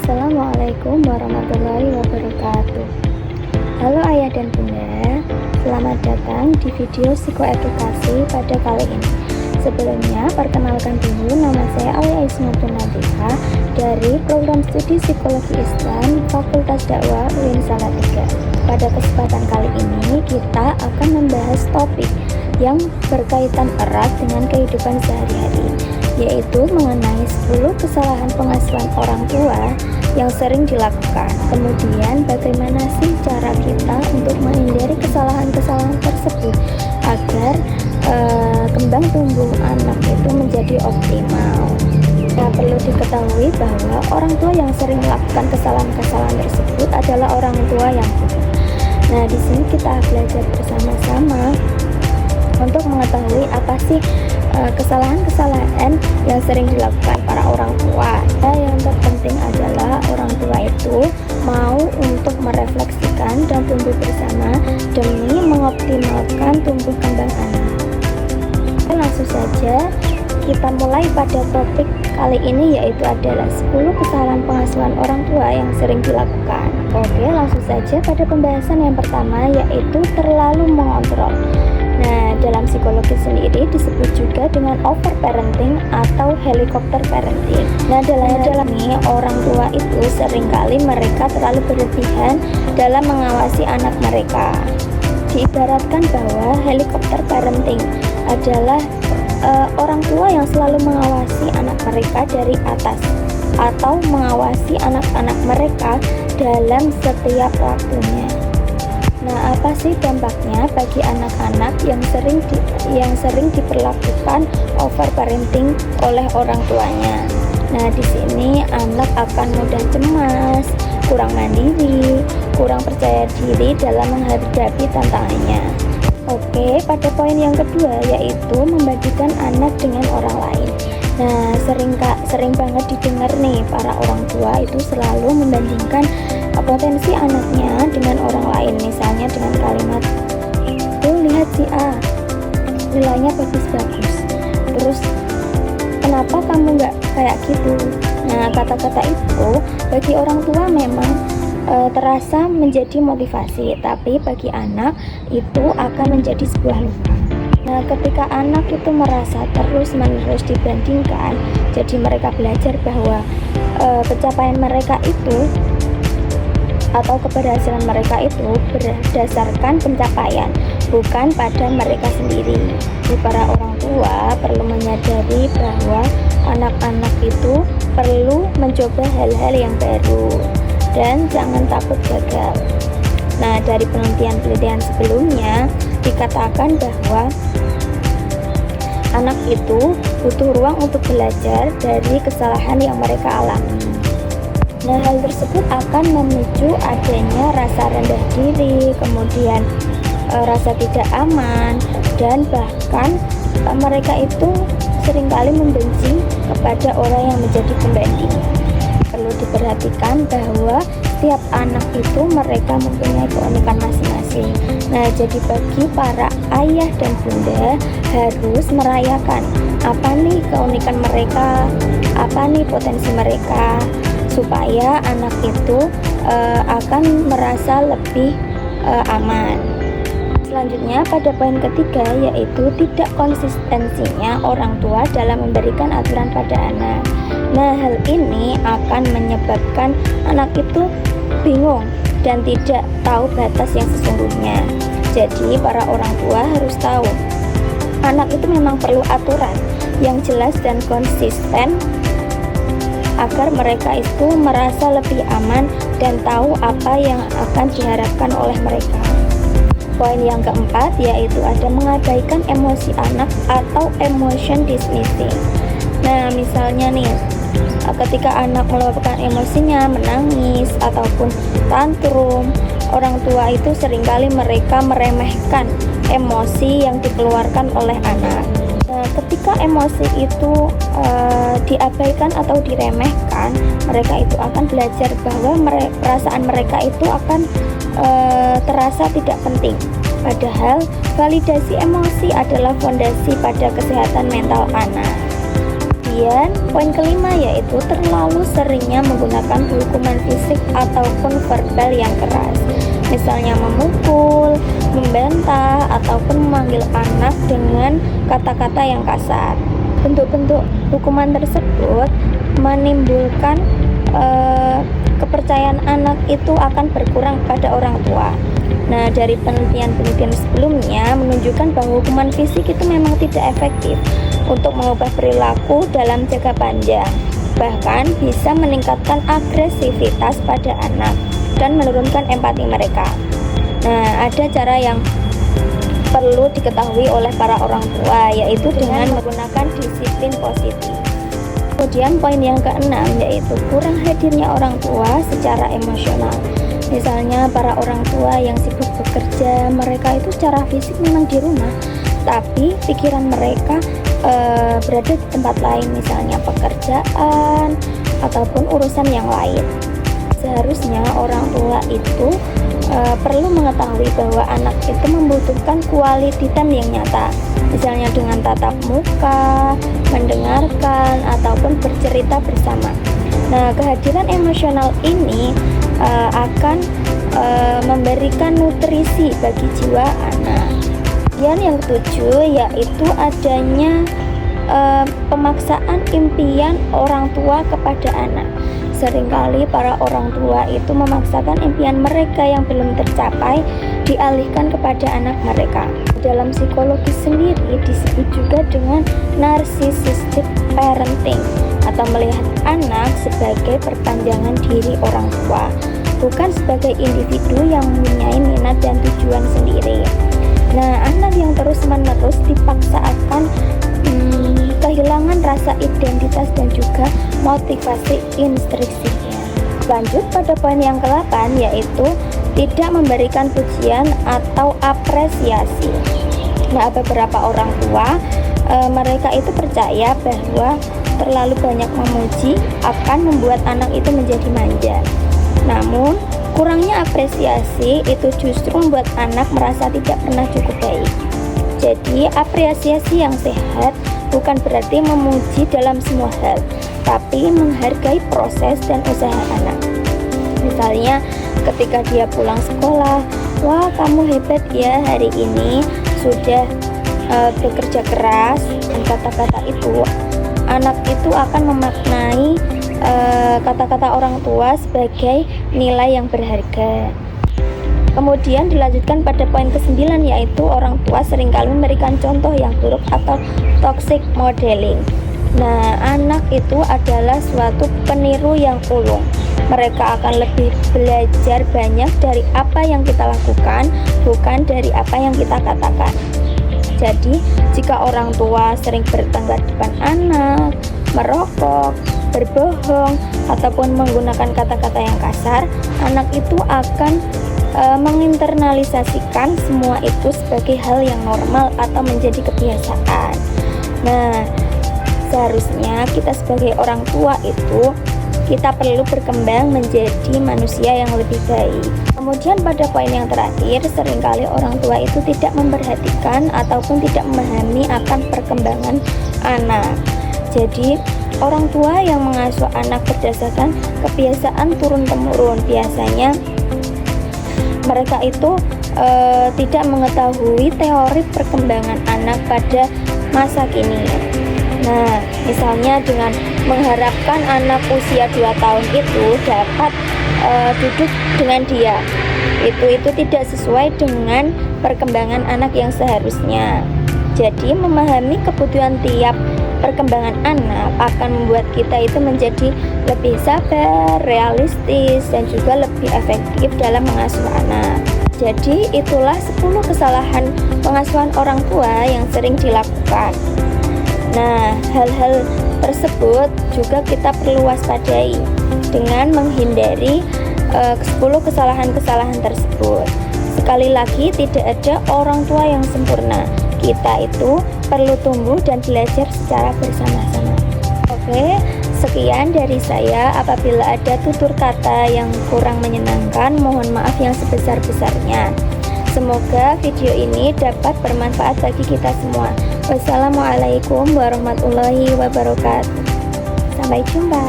Assalamualaikum warahmatullahi wabarakatuh. Halo ayah dan bunda, selamat datang di video psikoedukasi pada kali ini. Sebelumnya, perkenalkan dulu, nama saya Alia Ismail Nabiha dari Program Studi Psikologi Islam Fakultas Dakwah UIN Salatiga. Pada kesempatan kali ini, kita akan membahas topik yang berkaitan erat dengan kehidupan sehari-hari, yaitu mengenai 10 kesalahan pengasuhan orang tua yang sering dilakukan. Kemudian bagaimana sih cara kita untuk menghindari kesalahan-kesalahan tersebut agar kembang tumbuh anak itu menjadi optimal. Nah, perlu diketahui bahwa orang tua yang sering melakukan kesalahan-kesalahan tersebut adalah orang tua yang buruk. Nah, di sini kita belajar bersama-sama untuk mengetahui apa sih kesalahan-kesalahan yang sering dilakukan para orang tua. Yang terpenting adalah orang tua itu mau untuk merefleksikan dan tumbuh bersama demi mengoptimalkan tumbuh kembang anak. Langsung saja kita mulai pada topik kali ini, yaitu adalah 10 kesalahan pengasuhan orang tua yang sering dilakukan. Oke, langsung saja pada pembahasan yang pertama, yaitu terlalu mengontrol. Nah, dalam psikologi sendiri disebut juga dengan overparenting atau helikopter parenting. Nah, dalam ini orang tua itu seringkali mereka terlalu berlebihan dalam mengawasi anak mereka. Diibaratkan bahwa helikopter parenting adalah orang tua yang selalu mengawasi anak mereka dari atas atau mengawasi anak-anak mereka dalam setiap waktunya. Nah, apa sih dampaknya bagi anak-anak yang sering diperlakukan overparenting oleh orang tuanya? Nah, di sini anak akan mudah cemas, kurang mandiri, kurang percaya diri dalam menghadapi tantangannya. Oke, pada poin yang kedua yaitu membandingkan anak dengan orang lain. Nah, sering banget didengar nih, para orang tua itu selalu membandingkan potensi anaknya dengan orang lain. Misalnya dengan kalimat, tuh lihat si A, nilainya bagus-bagus, terus kenapa kamu nggak kayak gitu? Nah, kata-kata itu bagi orang tua memang terasa menjadi motivasi, tapi bagi anak itu akan menjadi sebuah luka. Nah, ketika anak itu merasa terus-menerus dibandingkan, jadi mereka belajar bahwa pencapaian mereka itu atau keberhasilan mereka itu berdasarkan pencapaian, bukan pada mereka sendiri. Jadi para orang tua perlu menyadari bahwa anak-anak itu perlu mencoba hal-hal yang baru dan jangan takut gagal. Nah, dari penelitian-penelitian sebelumnya dikatakan bahwa anak itu butuh ruang untuk belajar dari kesalahan yang mereka alami. Nah, hal tersebut akan memicu adanya rasa rendah diri, kemudian rasa tidak aman, dan bahkan mereka itu seringkali membenci kepada orang yang menjadi pembanding. Perlu diperhatikan bahwa setiap anak itu mereka mempunyai keunikan masing-masing. Nah, jadi bagi para ayah dan bunda harus merayakan apa nih keunikan mereka, apa nih potensi mereka, supaya anak itu akan merasa lebih aman. Selanjutnya pada poin ketiga yaitu tidak konsistensinya orang tua dalam memberikan aturan pada anak. Nah, hal ini akan menyebabkan anak itu bingung dan tidak tahu batas yang sesungguhnya. Jadi para orang tua harus tahu anak itu memang perlu aturan yang jelas dan konsisten agar mereka itu merasa lebih aman dan tahu apa yang akan diharapkan oleh mereka. Poin yang keempat yaitu ada mengabaikan emosi anak atau emotion dismissing. Nah, misalnya nih, ketika anak meluapkan emosinya, menangis ataupun tantrum, orang tua itu seringkali mereka meremehkan emosi yang dikeluarkan oleh anak. Nah, ketika emosi itu diabaikan atau diremehkan, mereka itu akan belajar bahwa perasaan mereka itu akan terasa tidak penting. Padahal validasi emosi adalah fondasi pada kesehatan mental anak. Kemudian poin kelima yaitu terlalu seringnya menggunakan hukuman fisik ataupun verbal yang keras, misalnya memukul, membantah, ataupun memanggil anak dengan kata-kata yang kasar. Bentuk-bentuk hukuman tersebut menimbulkan kepercayaan anak itu akan berkurang pada orang tua. Nah, dari penelitian-penelitian sebelumnya menunjukkan bahwa hukuman fisik itu memang tidak efektif untuk mengubah perilaku dalam jangka panjang, bahkan bisa meningkatkan agresivitas pada anak dan menurunkan empati mereka. Nah, ada cara yang perlu diketahui oleh para orang tua, yaitu dengan menggunakan disiplin positif. Kemudian poin yang keenam yaitu kurang hadirnya orang tua secara emosional. Misalnya para orang tua yang sibuk bekerja, mereka itu secara fisik memang di rumah, tapi pikiran mereka berada di tempat lain, misalnya pekerjaan ataupun urusan yang lain. Seharusnya orang tua itu perlu mengetahui bahwa anak itu membutuhkan quality time yang nyata, misalnya dengan tatap muka, mendengarkan, ataupun bercerita bersama. Nah, kehadiran emosional ini akan memberikan nutrisi bagi jiwa anak. Dan yang ketujuh yaitu adanya pemaksaan impian orang tua kepada anak. Seringkali para orang tua itu memaksakan impian mereka yang belum tercapai dialihkan kepada anak mereka. Dalam psikologi sendiri disebut juga dengan narcissistic parenting, atau melihat anak sebagai perpanjangan diri orang tua, bukan sebagai individu yang mempunyai minat dan tujuan sendiri. Nah, anak yang terus-menerus dipaksa akan kehilangan rasa identitas dan juga motivasi instruksinya. Lanjut pada poin yang ke-8 yaitu tidak memberikan pujian atau apresiasi. Nah, beberapa orang tua mereka itu percaya bahwa terlalu banyak memuji akan membuat anak itu menjadi manja. Namun, kurangnya apresiasi itu justru membuat anak merasa tidak pernah cukup baik. Jadi, apresiasi yang sehat bukan berarti memuji dalam semua hal, tapi menghargai proses dan usaha anak. Misalnya, ketika dia pulang sekolah, wah kamu hebat ya hari ini, sudah bekerja keras, dan kata-kata itu, anak itu akan memaknai kata-kata orang tua sebagai nilai yang berharga. Kemudian dilanjutkan pada poin ke-9 yaitu orang tua seringkali memberikan contoh yang buruk atau toxic modeling. Nah, anak itu adalah suatu peniru yang ulung. Mereka akan lebih belajar banyak dari apa yang kita lakukan, bukan dari apa yang kita katakan. Jadi, jika orang tua sering bertengkar depan anak, merokok, berbohong, ataupun menggunakan kata-kata yang kasar, anak itu akan menginternalisasikan semua itu sebagai hal yang normal atau menjadi kebiasaan. Nah, seharusnya kita sebagai orang tua itu kita perlu berkembang menjadi manusia yang lebih baik. Kemudian pada poin yang terakhir, seringkali orang tua itu tidak memperhatikan ataupun tidak memahami akan perkembangan anak. Jadi, orang tua yang mengasuh anak berdasarkan kebiasaan turun-temurun, biasanya mereka itu tidak mengetahui teori perkembangan anak pada masa kini. Nah, misalnya dengan mengharapkan anak usia 2 tahun itu dapat duduk dengan dia, itu tidak sesuai dengan perkembangan anak yang seharusnya. Jadi memahami kebutuhan tiap perkembangan anak akan membuat kita itu menjadi lebih sabar, realistis, dan juga lebih efektif dalam mengasuh anak. Jadi itulah 10 kesalahan pengasuhan orang tua yang sering dilakukan. Nah, hal-hal tersebut juga kita perlu waspadai dengan menghindari 10 kesalahan-kesalahan tersebut. Sekali lagi, tidak ada orang tua yang sempurna. Kita itu perlu tumbuh dan belajar secara bersama-sama. Oke, sekian dari saya. Apabila ada tutur kata yang kurang menyenangkan, mohon maaf yang sebesar-besarnya. Semoga video ini dapat bermanfaat bagi kita semua. Wassalamualaikum warahmatullahi wabarakatuh. Sampai jumpa.